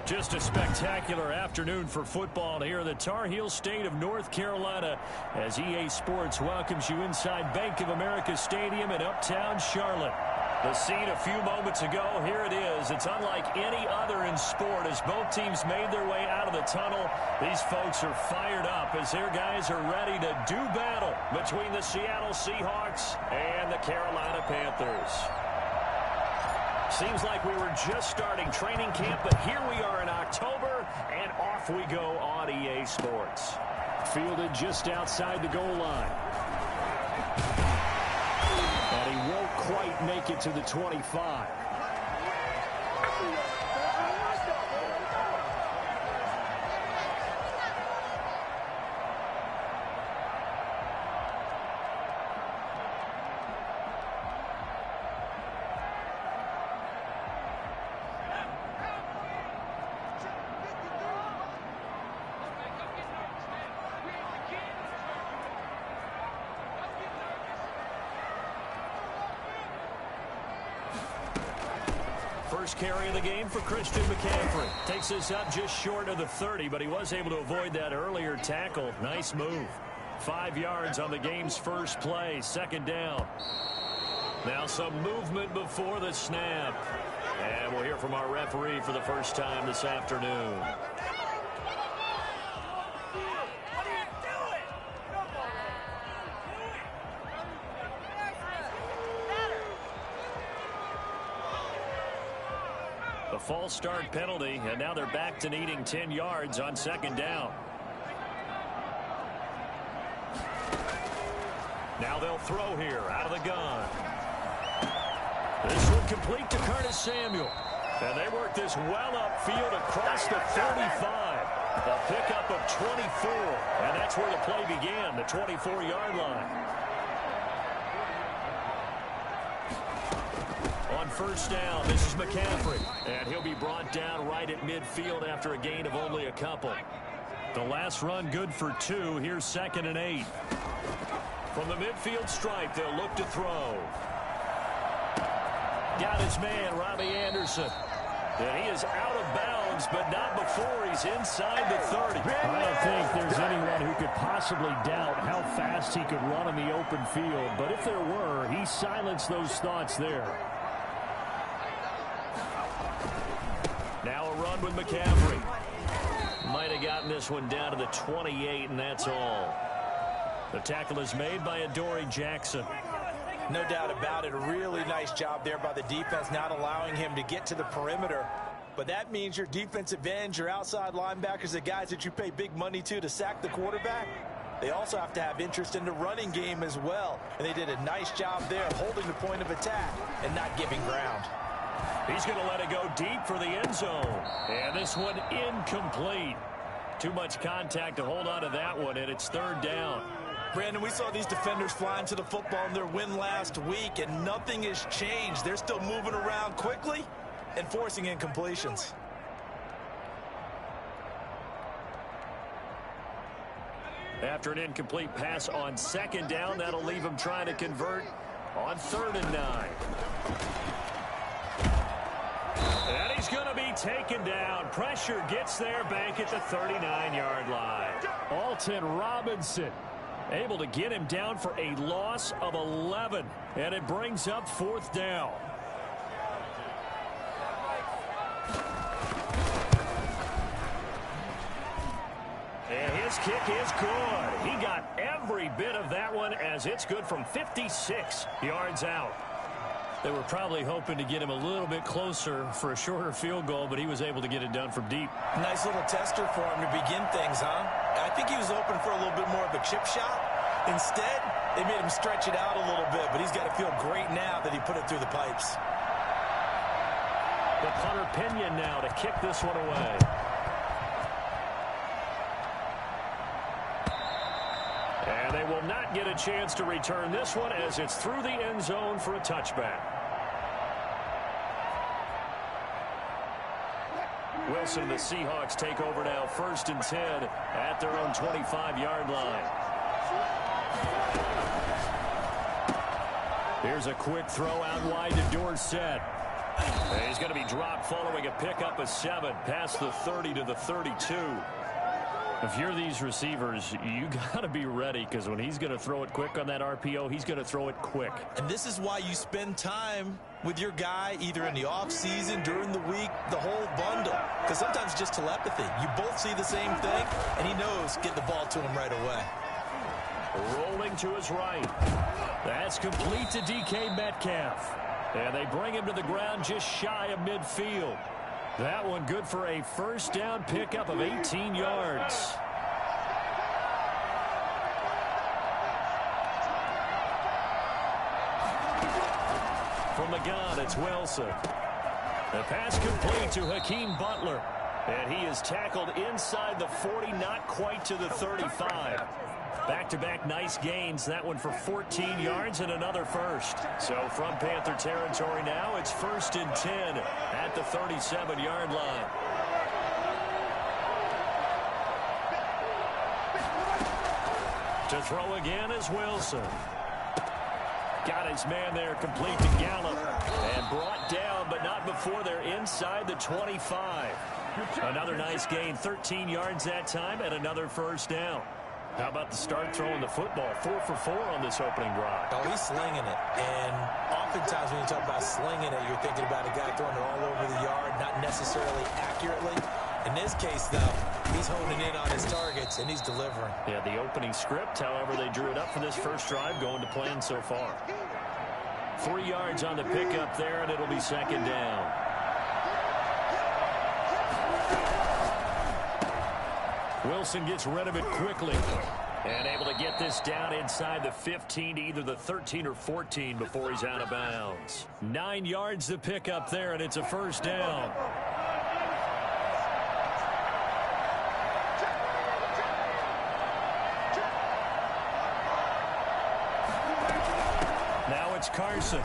Just a spectacular afternoon for football here in the Tar Heel state of North Carolina as EA Sports welcomes you inside Bank of America Stadium in Uptown Charlotte. The scene a few moments ago, here it is. It's unlike any other in sport as both teams made their way out of the tunnel. These folks are fired up as their guys are ready to do battle between the Seattle Seahawks and the Carolina Panthers. Seems like we were just starting training camp, but here we are in October, and off we go on EA Sports. Fielded just outside the goal line. And he won't quite make it to the 25. first carry of the game for Christian McCaffrey. Takes us up just short of the 30, but he was able to avoid that earlier tackle. Nice move. 5 yards on the game's first play. Second down. Now some movement before the snap. And we'll hear from our referee for the first time this afternoon. A false start penalty, and now they're back to needing 10 yards on second down. Now they'll throw here out of the gun. This will complete to Curtis Samuel. And they work this well upfield across the 35. A pickup of 24. And that's where the play began, the 24-yard line. On first down, this is McCaffrey. And he'll be brought down right at midfield after a gain of only a couple. The last run good for 2. Here's 2nd and 8. From the midfield stripe, they'll look to throw. Got his man, Robbie Anderson. And he is out of bounds, but not before he's inside the 30. I don't think there's anyone who could possibly doubt how fast he could run in the open field. But if there were, he silenced those thoughts there. Now a run with McCaffrey. Might have gotten this one down to the 28, and that's all. The tackle is made by Adoree Jackson. No doubt about it. A really nice job there by the defense, not allowing him to get to the perimeter. But that means your defensive ends, your outside linebackers, the guys that you pay big money to sack the quarterback, they also have to have interest in the running game as well. And they did a nice job there holding the point of attack and not giving ground. He's going to let it go deep for the end zone. And this one incomplete. Too much contact to hold on to that one, and it's 3rd down. Brandon, we saw these defenders flying to the football in their win last week, and nothing has changed. They're still moving around quickly and forcing incompletions. After an incomplete pass on 2nd down, that'll leave him trying to convert on 3rd and 9. And he's going to be taken down. Pressure gets there back at the 39-yard line. Alton Robinson able to get him down for a loss of 11. And it brings up 4th down. And his kick is good. He got every bit of that one as it's good from 56 yards out. They were probably hoping to get him a little bit closer for a shorter field goal, but he was able to get it done from deep. Nice little tester for him to begin things, huh? I think he was open for a little bit more of a chip shot. Instead, they made him stretch it out a little bit, but he's got to feel great now that he put it through the pipes. But Hunter Pinion now to kick this one away. And they will not get a chance to return this one as it's through the end zone for a touchback. Wilson and the Seahawks take over now, 1st and 10 at their own 25-yard line. Here's a quick throw out wide to Dorsett. And he's going to be dropped following a pickup of 7 past the 30 to the 32. If you're these receivers, you got to be ready, because when he's going to throw it quick on that RPO, he's going to throw it quick. And this is why you spend time with your guy either in the offseason, during the week, the whole bundle. Because sometimes it's just telepathy. You both see the same thing, and he knows get the ball to him right away. Rolling to his right. That's complete to DK Metcalf. And they bring him to the ground just shy of midfield. That one good for a 1st down pickup of 18 yards. From the gun, it's Wilson. The pass complete to Hakeem Butler. And he is tackled inside the 40, not quite to the 35. Back-to-back nice gains. That one for 14 yards and another first. So from Panther territory now, it's 1st and 10 at the 37-yard line. To throw again is Wilson. Got his man there, complete to Gallup. And brought down, but not before they're inside the 25. Another nice gain, 13 yards that time, and another first down. How about the start throwing the football? 4 for 4 on this opening drive. Oh, he's slinging it. And oftentimes when you talk about slinging it, you're thinking about a guy throwing it all over the yard, not necessarily accurately. In this case, though, he's honing in on his targets, and he's delivering. Yeah, the opening script, however, they drew it up for this first drive, going to plan so far. 3 yards on the pickup there, and it'll be second down. Wilson gets rid of it quickly. And able to get this down inside the 15 to either the 13 or 14 before he's out of bounds. 9 yards to pick up there, and it's a first down. Now it's Carson.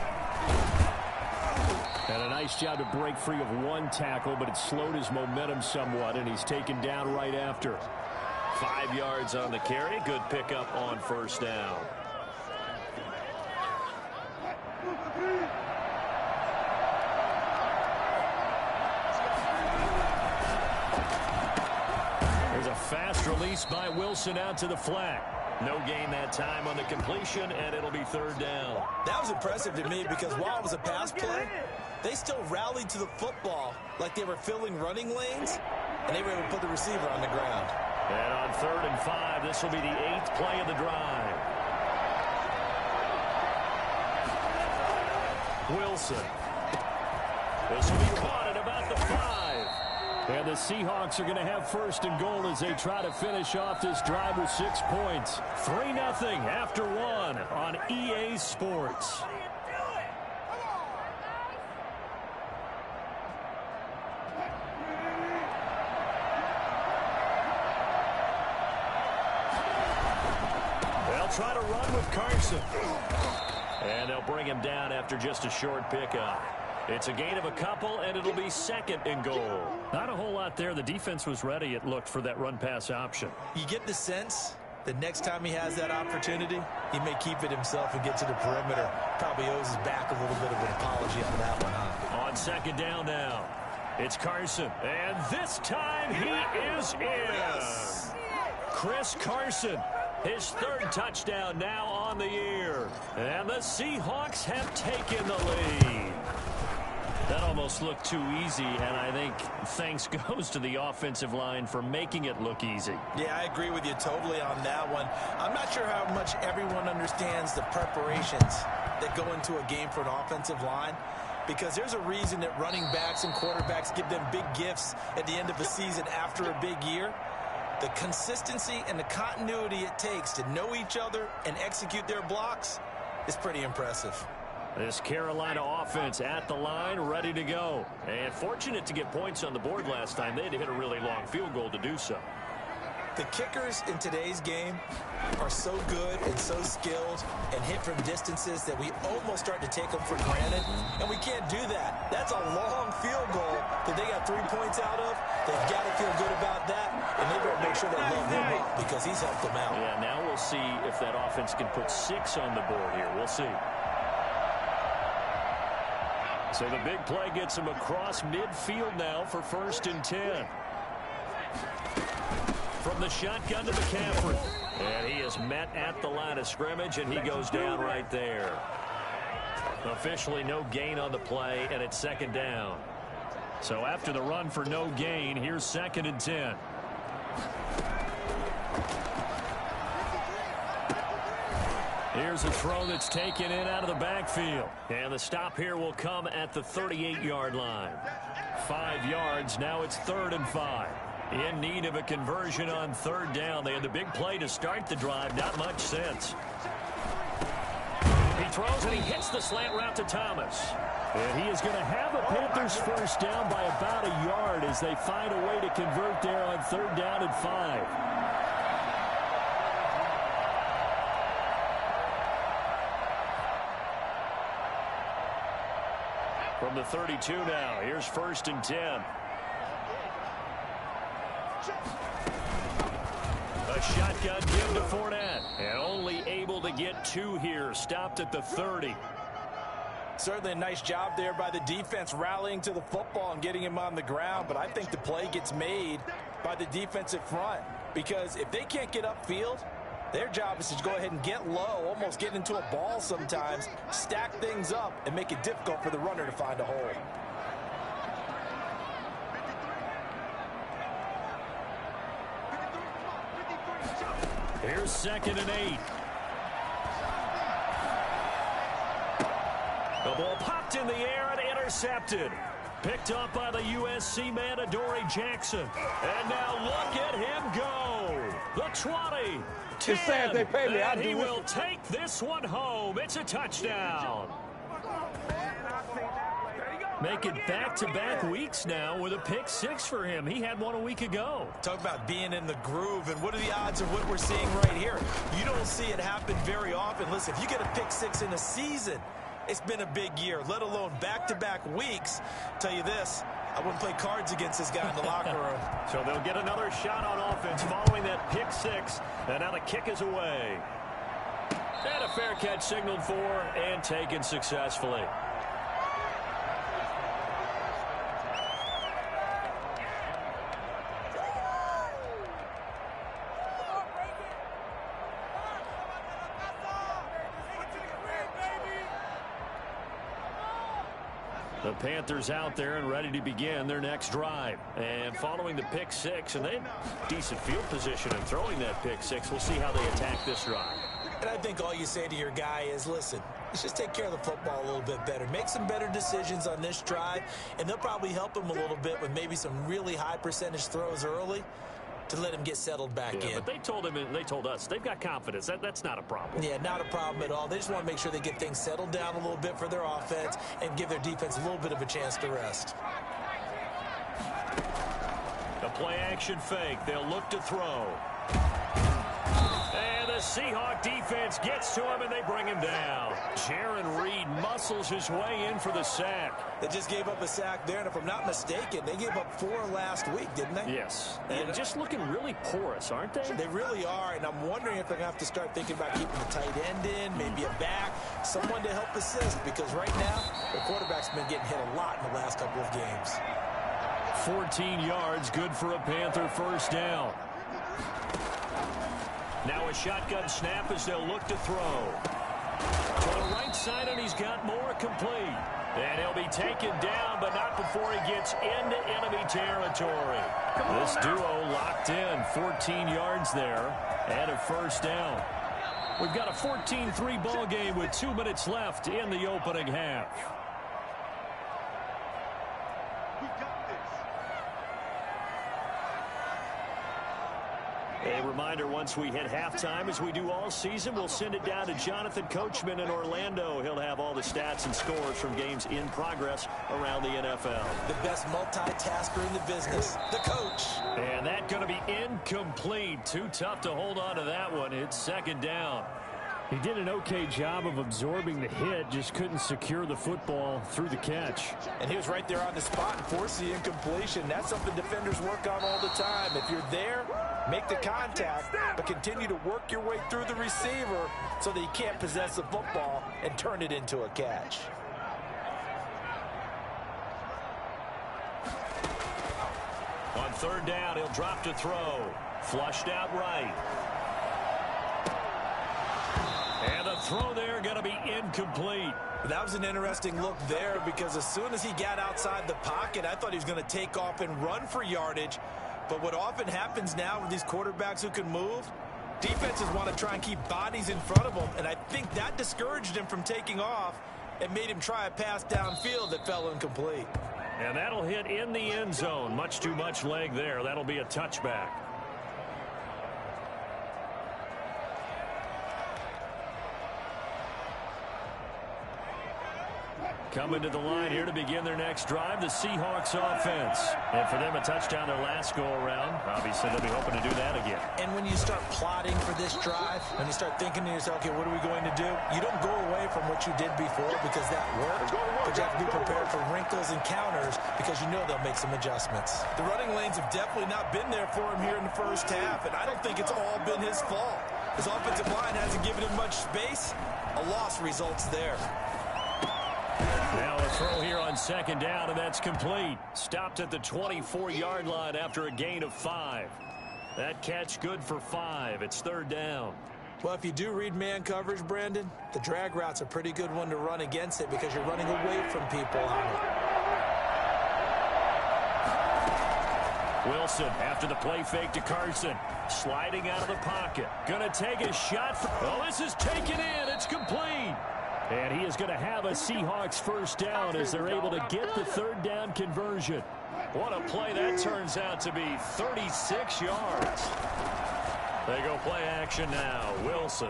And a nice job to break free of one tackle, but it slowed his momentum somewhat, and he's taken down right after. 5 yards on the carry. Good pickup on first down. There's a fast release by Wilson out to the flat. No gain that time on the completion, and it'll be third down. That was impressive to me because while it was a pass play, they still rallied to the football like they were filling running lanes, and they were able to put the receiver on the ground. And on 3rd and 5, this will be the 8th play of the drive. Wilson. This will be caught at about the 5. And the Seahawks are going to have 1st and goal as they try to finish off this drive with 6 points. 3-0 after 1 on EA Sports. Try to run with Carson. And they'll bring him down after just a short pickup. It's a gain of a couple, and it'll be 2nd and goal. Not a whole lot there. The defense was ready, it looked, for that run-pass option. You get the sense that next time he has that opportunity, he may keep it himself and get to the perimeter. Probably owes his back a little bit of an apology on that one, huh? On 2nd down now, it's Carson. And this time he is in. Yes. Chris Carson. His 3rd touchdown now on the year. And the Seahawks have taken the lead. That almost looked too easy, and I think thanks goes to the offensive line for making it look easy. Yeah, I agree with you totally on that one. I'm not sure how much everyone understands the preparations that go into a game for an offensive line, because there's a reason that running backs and quarterbacks give them big gifts at the end of the season after a big year. The consistency and the continuity it takes to know each other and execute their blocks is pretty impressive. This Carolina offense at the line, ready to go. And fortunate to get points on the board last time. They had to hit a really long field goal to do so. The kickers in today's game are so good and so skilled and hit from distances that we almost start to take them for granted, and we can't do that. That's a long field goal that they got 3 points out of. They've got to feel good about that, and they better make sure they love him up because he's helped them out. Yeah, now we'll see if that offense can put 6 on the board here. We'll see. So the big play gets him across midfield now for 1st and 10. From the shotgun to McCaffrey. And he is met at the line of scrimmage, and he goes down right there. Officially no gain on the play, and it's 2nd down. So after the run for no gain, here's 2nd and 10. Here's a throw that's taken in out of the backfield. And the stop here will come at the 38-yard line. 5 yards, now it's 3rd and 5. In need of a conversion on 3rd down. They had the big play to start the drive. Not much sense. He throws and he hits the slant route to Thomas. And he is going to have a Panthers 1st down by about a yard as they find a way to convert there on 3rd down and 5. From the 32 now, here's 1st and 10. shotgun give to Fournette. And only able to get 2 here. Stopped at the 30. Certainly a nice job there by the defense rallying to the football and getting him on the ground. But I think the play gets made by the defensive front. Because if they can't get upfield, their job is to go ahead and get low, almost get into a ball sometimes, stack things up, and make it difficult for the runner to find a hole. Here's 2nd and 8. The ball popped in the air and intercepted. Picked up by the USC man, Adoree Jackson. And now look at him go. The 20. 10, it's sad they pay me. and he will take this one home. It's a touchdown. Make it back-to-back weeks now with a pick 6 for him. He had one a week ago. Talk about being in the groove, and what are the odds of what we're seeing right here? You don't see it happen very often. Listen, if you get a pick 6 in a season, it's been a big year, let alone back-to-back weeks. Tell you this, I wouldn't play cards against this guy in the locker room. So they'll get another shot on offense following that pick 6, and now the kick is away. And a fair catch signaled for and taken successfully. The Panthers out there and ready to begin their next drive. And following the pick 6, and they have decent field position and throwing that pick 6. We'll see how they attack this drive. And I think all you say to your guy is, listen, let's just take care of the football a little bit better. Make some better decisions on this drive, and they'll probably help him a little bit with maybe some really high percentage throws early to let him get settled back in. But they told him, and they told us, they've got confidence. That's not a problem. Yeah, not a problem at all. They just want to make sure they get things settled down a little bit for their offense and give their defense a little bit of a chance to rest. The play-action fake. They'll look to throw. And the Seahawk defense gets to him, and they bring him down. Jarran Reed muscles his way in for the sack. They just gave up a sack there, and if I'm not mistaken, they gave up 4 last week, didn't they? Yes. And just looking really porous, aren't they? They really are, and I'm wondering if they're going to have to start thinking about keeping the tight end in, maybe a back, someone to help assist, because right now, the quarterback's been getting hit a lot in the last couple of games. 14 yards, good for a Panther first down. Now a shotgun snap as they'll look to throw. To the right side, and he's got more complete. And he'll be taken down, but not before he gets into enemy territory. This duo locked in, 14 yards there, and a first down. We've got a 14-3 ball game with 2 minutes left in the opening half. A reminder, once we hit halftime, as we do all season, we'll send it down to Jonathan Coachman in Orlando. He'll have all the stats and scores from games in progress around the NFL. The best multitasker in the business, the coach. And that's going to be incomplete. Too tough to hold on to that one. It's 2nd down. He did an okay job of absorbing the hit, just couldn't secure the football through the catch. And he was right there on the spot and forced the incompletion. That's something defenders work on all the time. If you're there, make the contact, but continue to work your way through the receiver so that he can't possess the football and turn it into a catch. On 3rd down, he'll drop to throw. Flushed out right. And the throw there going to be incomplete. That was an interesting look there, because as soon as he got outside the pocket, I thought he was going to take off and run for yardage. But what often happens now with these quarterbacks who can move, defenses want to try and keep bodies in front of them, and I think that discouraged him from taking off and made him try a pass downfield that fell incomplete. And that'll hit in the end zone. Much too much leg there. That'll be a touchback. Coming to the line here to begin their next drive, the Seahawks offense. And for them, a touchdown their last go-around. Obviously, they'll be hoping to do that again. And when you start plotting for this drive, and you start thinking to yourself, okay, what are we going to do? You don't go away from what you did before because that worked, but you have to be prepared for wrinkles and counters because you know they'll make some adjustments. The running lanes have definitely not been there for him here in the first half, and I don't think it's all been his fault. His offensive line hasn't given him much space. A loss results there. Now a throw here on second down, and that's complete. Stopped at the 24-yard line after a gain of 5. That catch good for 5. It's third down. Well, if you do read man coverage, Brandon, the drag route's a pretty good one to run against it because you're running away from people on it. Wilson after the play fake to Carson. Sliding out of the pocket. Gonna take a shot. Oh, this is taken in. It's complete. And he is going to have a Seahawks first down as they're able to get the third down conversion. What a play that turns out to be. 36 yards. They go play action now. Wilson.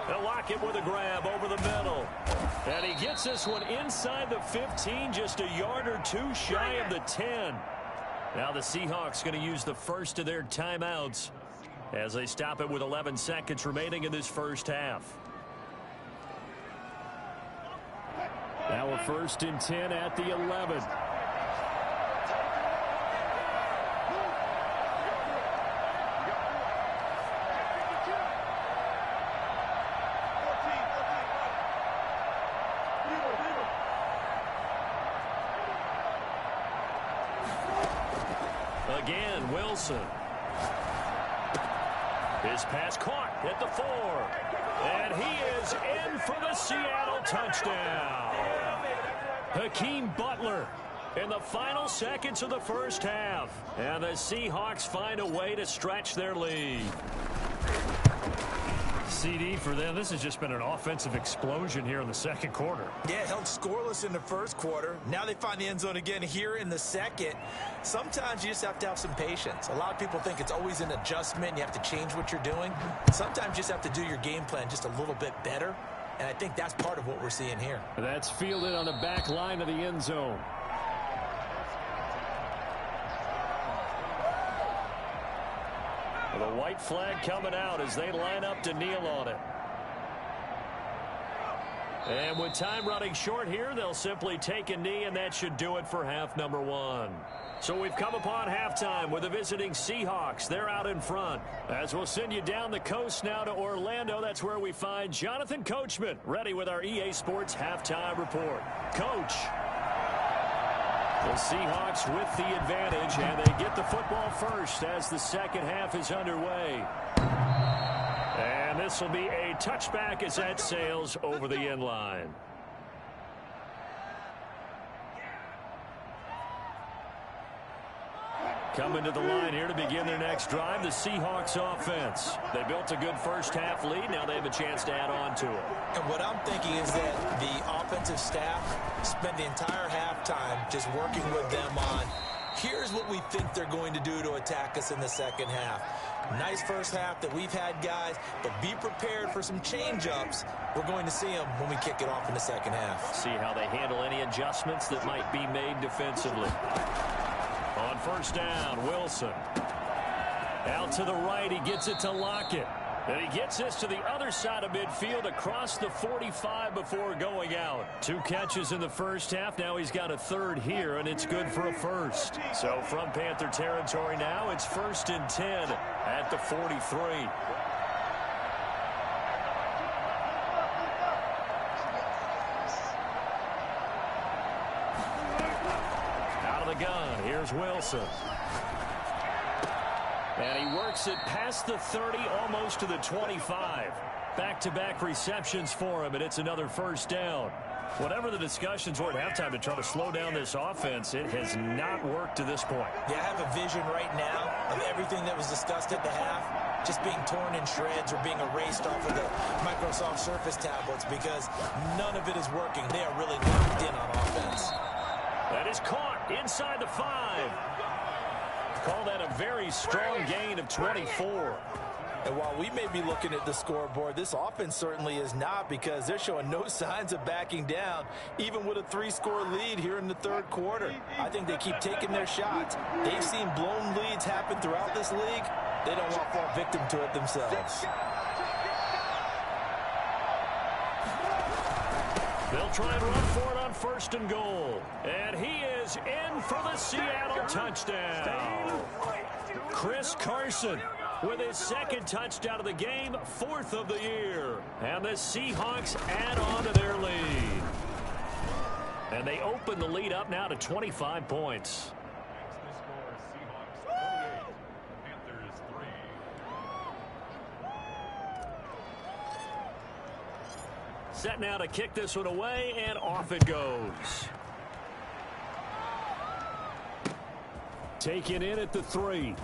They'll lock it with a grab over the middle. And he gets this one inside the 15, just a yard or two shy of the 10. Now the Seahawks going to use the first of their timeouts as they stop it with 11 seconds remaining in this first half. Now a 1st and 10 at the 11. Again, Wilson. His pass caught at the 4. And he is in for the Seattle touchdown. Hakeem Butler in the final seconds of the first half. And the Seahawks find a way to stretch their lead. CD for them, this has just been an offensive explosion here in the second quarter. Yeah, held scoreless in the first quarter. Now they find the end zone again here in the second. Sometimes you just have to have some patience. A lot of people think it's always an adjustment. You have to change what you're doing. Sometimes you just have to do your game plan just a little bit better. And I think that's part of what we're seeing here. That's fielded on the back line of the end zone. The white flag coming out as they line up to kneel on it. And with time running short here, they'll simply take a knee, and that should do it for half number 1. So we've come upon halftime with the visiting Seahawks. They're out in front. As we'll send you down the coast now to Orlando, that's where we find Jonathan Coachman, ready with our EA Sports halftime report. Coach. The Seahawks with the advantage, and they get the football first as the second half is underway. And this will be a touchback as that sails over the end line. Coming to the line here to begin their next drive, the Seahawks offense. They built a good first half lead. Now they have a chance to add on to it. And what I'm thinking is that the offensive staff spent the entire halftime just working with them on, here's what we think they're going to do to attack us in the second half. Nice first half that we've had, guys, but be prepared for some change-ups. We're going to see them when we kick it off in the second half. See how they handle any adjustments that might be made defensively. On first down, Wilson. Out to the right, he gets it to Lockett. And he gets this to the other side of midfield across the 45 before going out. 2 catches in the first half. Now he's got a third here, and it's good for a first. So from Panther territory now, it's 1st and 10 at the 43. Gun. Here's Wilson. And he works it past the 30, almost to the 25. Back-to-back receptions for him, and it's another first down. Whatever the discussions were at halftime to try to slow down this offense, it has not worked to this point. Yeah, I have a vision right now of everything that was discussed at the half just being torn in shreds or being erased off of the Microsoft Surface tablets because none of it is working. They are really locked in on offense. That is caught inside the 5. Call that a very strong gain of 24. And while we may be looking at the scoreboard, this offense certainly is not, because they're showing no signs of backing down, even with a 3-score lead here in the third quarter. I think they keep taking their shots. They've seen blown leads happen throughout this league. They don't want to fall victim to it themselves. They'll try and run for it on 1st and goal. And he is in for the Seattle touchdown. Chris Carson with his 2nd touchdown of the game, 4th of the year. And the Seahawks add on to their lead. And they open the lead up now to 25 points. Set now to kick this one away, and off it goes. Taken in at the 3.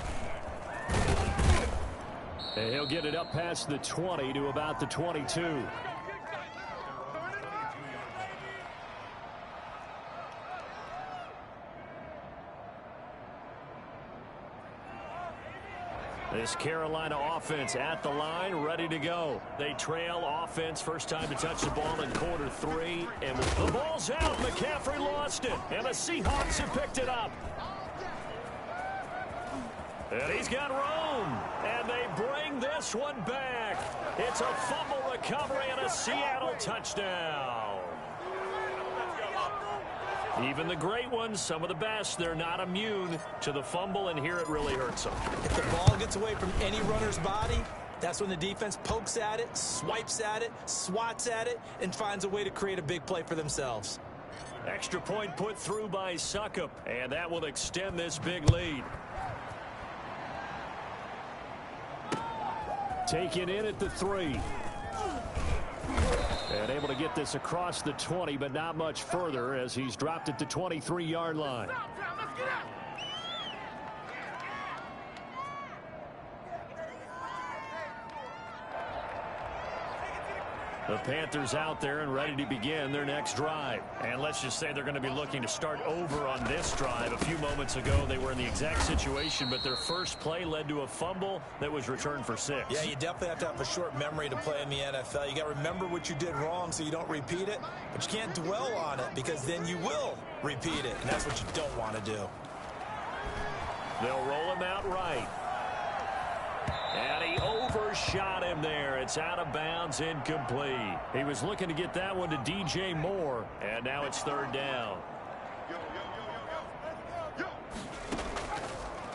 And he'll get it up past the 20 to about the 22. This Carolina offense at the line, ready to go. They trail offense, first time to touch the ball in quarter 3. And the ball's out. McCaffrey lost it. And the Seahawks have picked it up. And he's got room. And they bring this one back. It's a fumble recovery and a Seattle touchdown. Even the great ones, some of the best, they're not immune to the fumble, and here it really hurts them. If the ball gets away from any runner's body, that's when the defense pokes at it, swipes at it, swats at it, and finds a way to create a big play for themselves. Extra point put through by Succop, and that will extend this big lead. Taken in at the 3. And able to get this across the 20, but not much further as he's dropped it to 23-yard line. The Panthers out there and ready to begin their next drive. And let's just say they're going to be looking to start over on this drive. A few moments ago, they were in the exact situation, but their first play led to a fumble that was returned for 6. Yeah, you definitely have to have a short memory to play in the NFL. You got to remember what you did wrong so you don't repeat it, but you can't dwell on it because then you will repeat it, and that's what you don't want to do. They'll roll him out right. And he overshot him there. It's out of bounds, incomplete. He was looking to get that one to DJ Moore, and now it's 3rd down.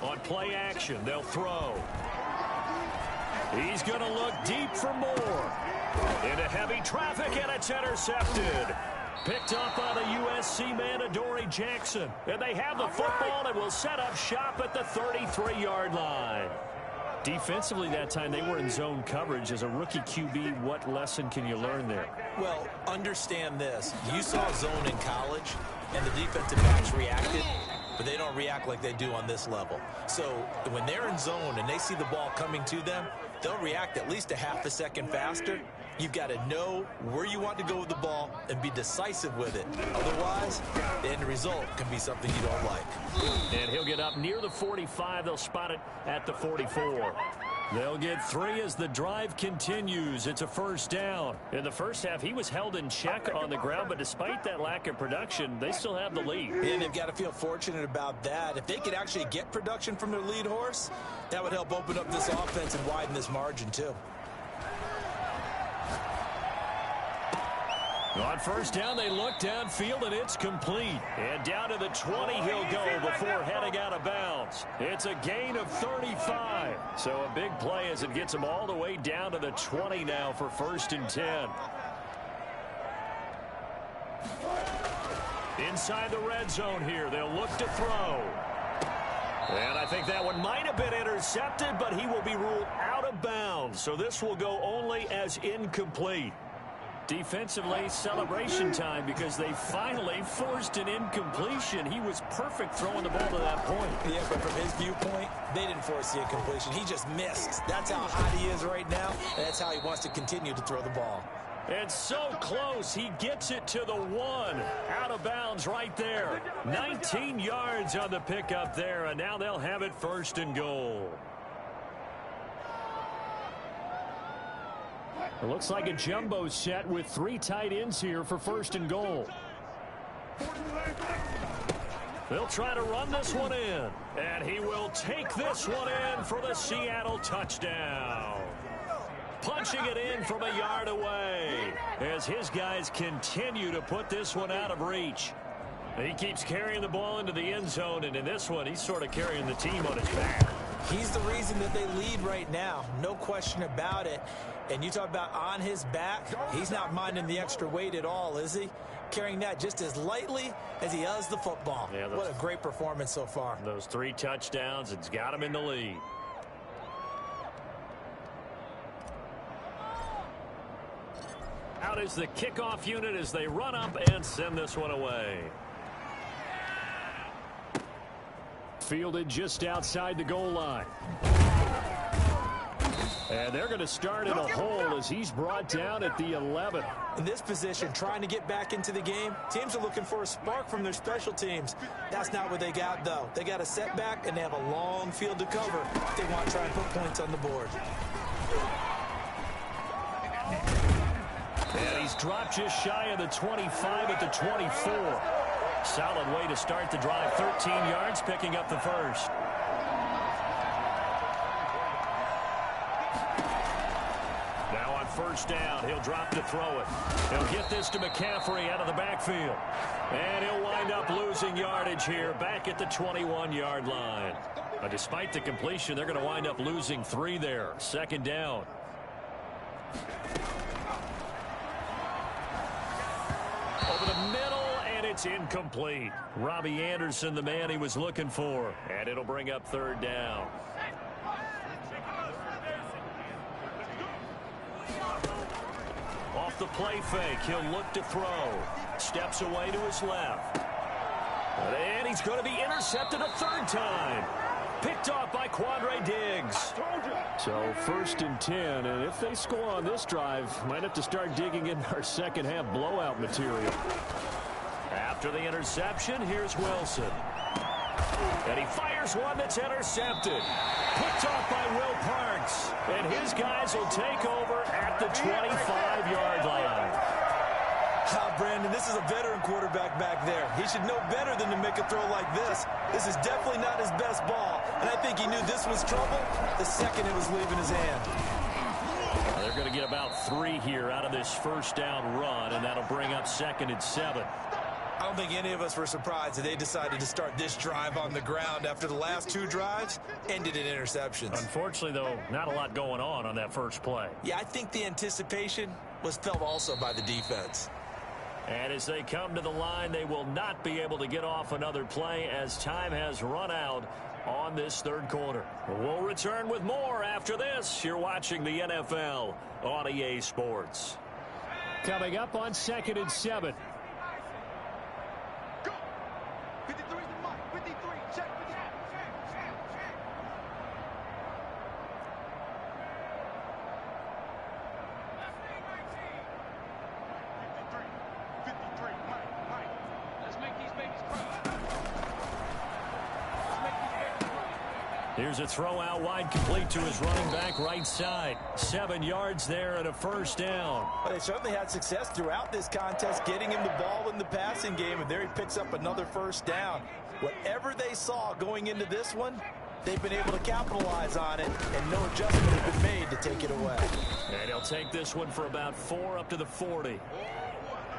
On play action, they'll throw. He's going to look deep for Moore. Into heavy traffic, and it's intercepted. Picked up by the USC man, Adoree Jackson. And they have the football and will set up shop at the 33-yard line. Defensively that time, they were in zone coverage. As a rookie QB, what lesson can you learn there? Well, understand this. You saw zone in college, and the defensive backs reacted, but they don't react like they do on this level. So when they're in zone and they see the ball coming to them, they'll react at least a half a second faster. You've got to know where you want to go with the ball and be decisive with it. Otherwise, the end result can be something you don't like. And he'll get up near the 45. They'll spot it at the 44. They'll get 3 as the drive continues. It's a 1st down. In the first half, he was held in check on the ground, but despite that lack of production, they still have the lead. And they've got to feel fortunate about that. If they could actually get production from their lead horse, that would help open up this offense and widen this margin too. On 1st down, they look downfield, and it's complete. And down to the 20 he'll go before heading out of bounds. It's a gain of 35. So a big play as it gets them all the way down to the 20 now for 1st and 10. Inside the red zone here, they'll look to throw. And I think that one might have been intercepted, but he will be ruled out of bounds. So this will go only as incomplete. Defensively, celebration time because they finally forced an incompletion. He was perfect throwing the ball to that point. Yeah, but from his viewpoint, they didn't force the incompletion. He just missed. That's how hot he is right now, and that's how he wants to continue to throw the ball. And so close, he gets it to the 1. Out of bounds right there. 19 yards on the pickup there, and now they'll have it 1st and goal. It looks like a jumbo set with 3 tight ends here for 1st and goal. They'll try to run this one in. And he will take this one in for the Seattle touchdown. Punching it in from a yard away as his guys continue to put this one out of reach. He keeps carrying the ball into the end zone, and in this one, he's sort of carrying the team on his back. He's the reason that they lead right now. No question about it. And you talk about on his back, he's not minding the extra weight at all, is he? Carrying that just as lightly as he does the football. Yeah, what a great performance so far. Those 3 touchdowns, it's got him in the lead. Out is the kickoff unit as they run up and send this one away. Fielded just outside the goal line. And they're going to start in a hole as he's brought down at the 11. In this position, trying to get back into the game, teams are looking for a spark from their special teams. That's not what they got, though. They got a setback, and they have a long field to cover if they want to try and put points on the board. And he's dropped just shy of the 25 at the 24. Solid way to start the drive. 13 yards, picking up the first. Now on first down, he'll drop to throw it. He'll get this to McCaffrey out of the backfield. And he'll wind up losing yardage here back at the 21-yard line. Despite the completion, they're going to wind up losing 3 there. 2nd down. Over the middle, and it's incomplete. Robbie Anderson, the man he was looking for. And it'll bring up 3rd down. Off the play fake, he'll look to throw. Steps away to his left. And he's going to be intercepted a 3rd time. Picked off by Quandre Diggs. So 1st and 10, and if they score on this drive, might have to start digging in our second half blowout material. After the interception, here's Wilson. And he fires one that's intercepted. Picked off by Will Parks. And his guys will take over at the 25-yard line. Brandon, this is a veteran quarterback back there. He should know better than to make a throw like this. This is definitely not his best ball, and I think he knew this was trouble the second it was leaving his hand. They're going to get about 3 here out of this first down run, and that'll bring up 2nd and 7. I don't think any of us were surprised that they decided to start this drive on the ground after the last 2 drives ended in interceptions. Unfortunately, though, not a lot going on that first play. Yeah, I think the anticipation was felt also by the defense. And as they come to the line, they will not be able to get off another play as time has run out on this 3rd quarter. We'll return with more after this. You're watching the NFL on EA Sports. Coming up on 2nd and 7. Go. 53 to Mike. 53. Check. Here's a throw out wide, complete to his running back right side. 7 yards there and a 1st down. Well, they certainly had success throughout this contest getting him the ball in the passing game, and there he picks up another 1st down. Whatever they saw going into this one, they've been able to capitalize on it, and no adjustment has been made to take it away. And he'll take this one for about 4 up to the 40.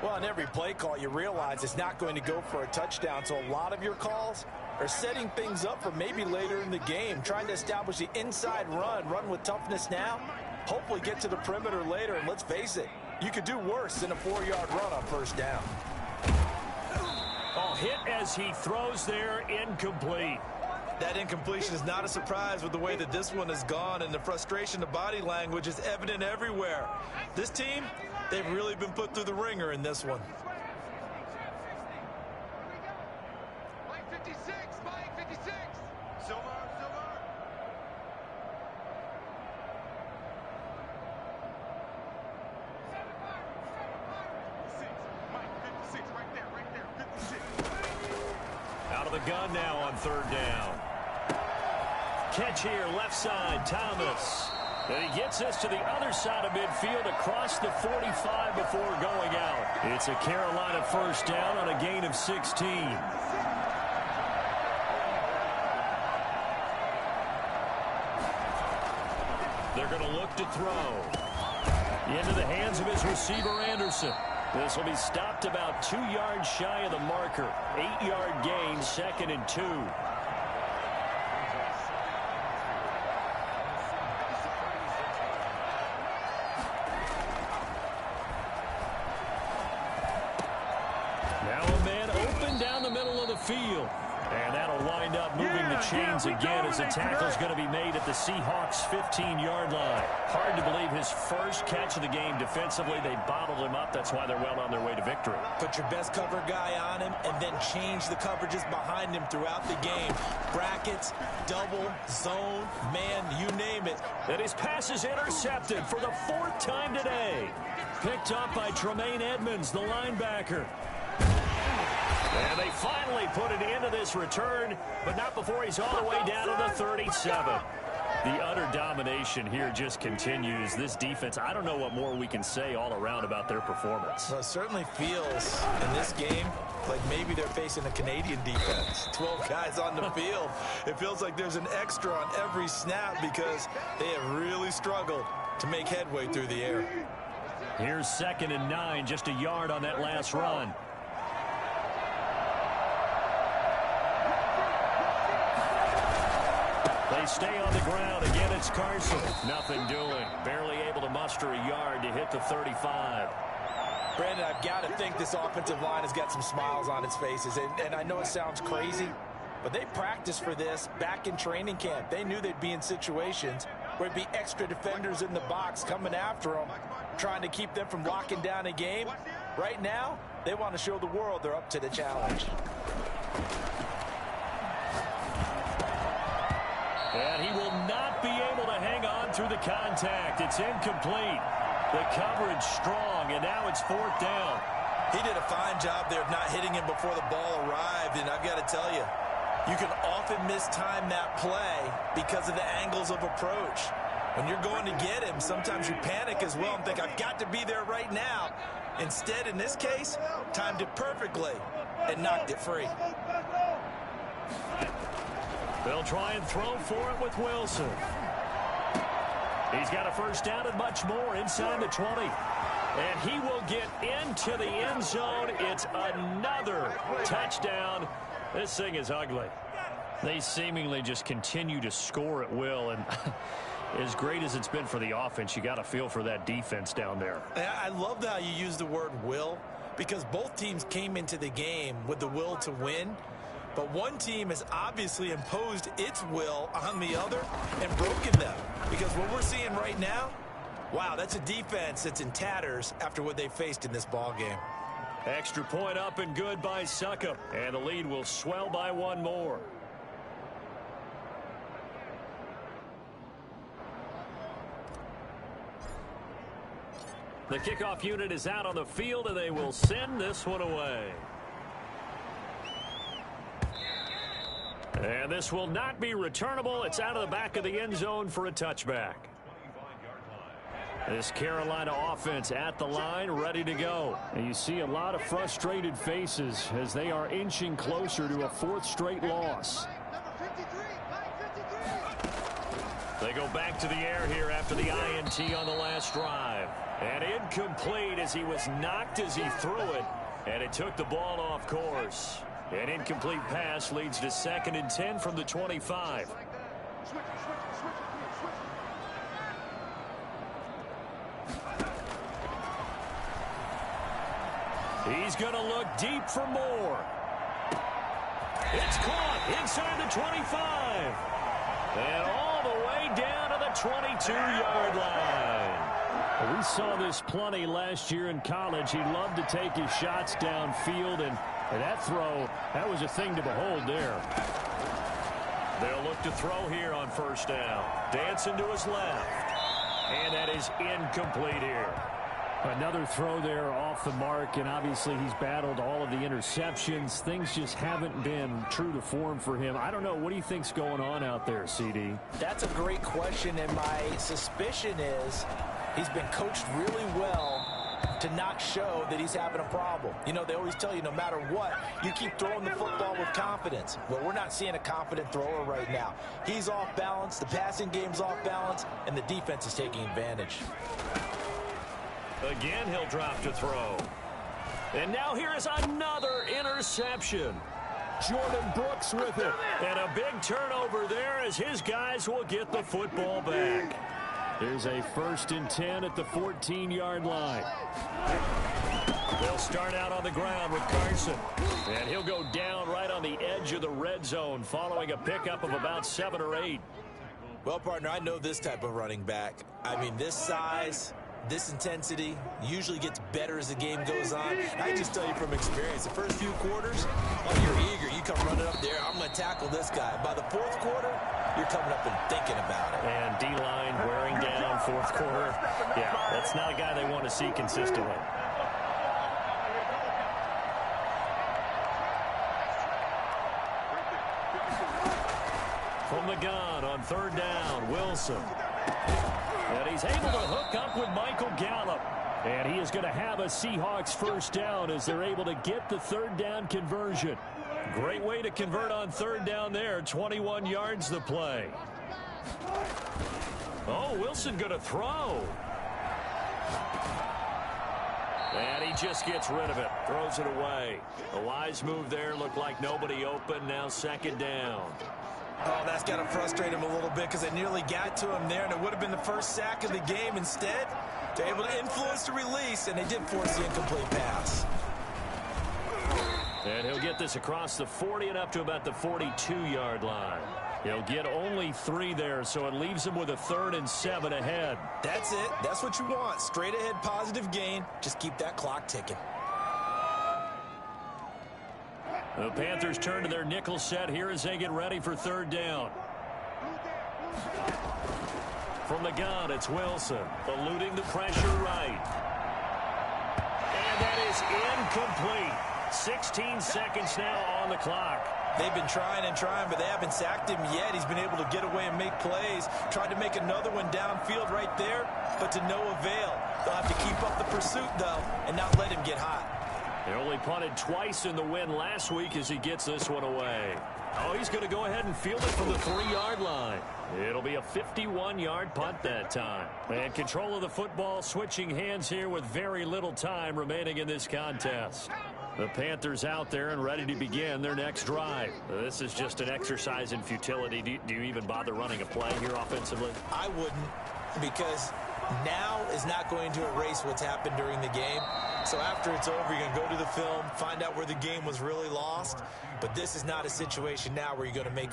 Well, on every play call, you realize it's not going to go for a touchdown, so a lot of your calls are setting things up for maybe later in the game, trying to establish the inside run with toughness now, hopefully get to the perimeter later, and let's face it, you could do worse than a 4-yard run on 1st down. Oh, hit as he throws there, incomplete. That incompletion is not a surprise with the way that this one has gone, and the frustration, the body language is evident everywhere. This team, they've really been put through the ringer in this one. Mike 56. Mike 56. Silver. Mike 56. Right there. 56. Out of the gun now on 3rd down. Catch here, left side, Thomas. And he gets this to the other side of midfield across the 45 before going out. It's a Carolina first down on a gain of 16. They're going to look to throw. Into the hands of his receiver, Anderson. This will be stopped about 2 yards shy of the marker. 8-yard gain, 2nd and 2. Now a man open down the middle of the field. And that'll wind up moving the chains again as the tackle's going to be made at the Seahawks' 15-yard line. Hard to believe his first catch of the game defensively. They bottled him up. That's why they're well on their way to victory. Put your best cover guy on him and then change the coverages behind him throughout the game. Brackets, double, zone, man, you name it. And his pass is intercepted for the 4th time today. Picked up by Tremaine Edmonds, the linebacker. And they finally put an end to this return, but not before he's all the way down to the 37. The utter domination here just continues. This defense, I don't know what more we can say all around about their performance. Well, it certainly feels in this game like maybe they're facing a Canadian defense. 12 guys on the field. It feels like there's an extra on every snap because they have really struggled to make headway through the air. Here's 2nd and 9, just a yard on that last run. They stay on the ground. Again, it's Carson. Nothing doing. Barely able to muster a yard to hit the 35. Brandon, I've got to think this offensive line has got some smiles on its faces. And I know it sounds crazy, but they practiced for this back in training camp. They knew they'd be in situations where it'd be extra defenders in the box coming after them, trying to keep them from locking down a game. Right now, they want to show the world they're up to the challenge. And he will not be able to hang on through the contact. It's incomplete. The coverage strong, and now it's 4th down. He did a fine job there of not hitting him before the ball arrived, and I've got to tell you, you can often mistime that play because of the angles of approach. When you're going to get him, sometimes you panic as well and think, I've got to be there right now. Instead, in this case, timed it perfectly and knocked it free. They'll try and throw for it with Wilson. He's got a first down and much more inside the 20. And he will get into the end zone. It's another touchdown. This thing is ugly. They seemingly just continue to score at will. And as great as it's been for the offense, you got to feel for that defense down there. I love how you use the word will, because both teams came into the game with the will to win. But one team has obviously imposed its will on the other and broken them. Because what we're seeing right now, wow, that's a defense that's in tatters after what they faced in this ball game. Extra point up and good by Succop. And the lead will swell by 1 more. The kickoff unit is out on the field, and they will send this one away. And this will not be returnable. It's out of the back of the end zone for a touchback. This Carolina offense at the line, ready to go. And you see a lot of frustrated faces as they are inching closer to a 4th straight loss. They go back to the air here after the INT on the last drive. And incomplete as he was knocked as he threw it. And it took the ball off course. An incomplete pass leads to 2nd and 10 from the 25. He's going to look deep for more. It's caught inside the 25. And all the way down to the 22-yard line. We saw this plenty last year in college. He loved to take his shots downfield, and that throw, that was a thing to behold there. They'll look to throw here on first down. Dancing to his left. And that is incomplete here. Another throw there off the mark, and obviously he's battled all of the interceptions. Things just haven't been true to form for him. I don't know. What do you think's going on out there, CD? That's a great question, and my suspicion is he's been coached really well to not show that he's having a problem. You know, they always tell you no matter what, you keep throwing the football with confidence. Well, we're not seeing a confident thrower right now. He's off balance, the passing game's off balance, and the defense is taking advantage. Again, he'll drop to throw. And now here is another interception. Jordan Brooks with it. And a big turnover there as his guys will get the football back. There's a 1st and 10 at the 14-yard line. They'll start out on the ground with Carson. And he'll go down right on the edge of the red zone following a pickup of about 7 or 8. Well, partner, I know this type of running back. I mean, this size, this intensity usually gets better as the game goes on. And I just tell you from experience, the first few quarters, oh, you're eager. You come running up there, I'm going to tackle this guy. By the 4th quarter, you're coming up and thinking about it. And D-line wearing down 4th quarter. Yeah, that's not a guy they want to see consistently. From the gun on 3rd down, Wilson. And he's able to hook up with Michael Gallup. And he is going to have a Seahawks 1st down as they're able to get the 3rd down conversion. Great way to convert on 3rd down there. 21 yards the play. Oh, Wilson going to throw. And he just gets rid of it. Throws it away. A wise move there. Looked like nobody open. Now 2nd down. Oh, that's got to frustrate him a little bit because they nearly got to him there, and it would have been the first sack of the game. Instead, they're able to influence the release, and they did force the incomplete pass. And he'll get this across the 40 and up to about the 42-yard line. He'll get only 3 there, so it leaves him with a 3rd and 7 ahead. That's it. That's what you want. Straight ahead positive gain. Just keep that clock ticking. The Panthers turn to their nickel set here as they get ready for 3rd down. From the gun, it's Wilson, eluding the pressure right. And that is incomplete. 16 seconds now on the clock. They've been trying and trying, but they haven't sacked him yet. He's been able to get away and make plays. Tried to make another one downfield right there, but to no avail. They'll have to keep up the pursuit, though, and not let him get hot. They only punted twice in the win last week as he gets this one away. Oh, he's going to go ahead and field it from the 3-yard line. It'll be a 51-yard punt that time. And control of the football switching hands here with very little time remaining in this contest. The Panthers out there and ready to begin their next drive. This is just an exercise in futility. Do you even bother running a play here offensively? I wouldn't, because now is not going to erase what's happened during the game. So after it's over, you're going to go to the film, find out where the game was really lost. But this is not a situation now where you're going to make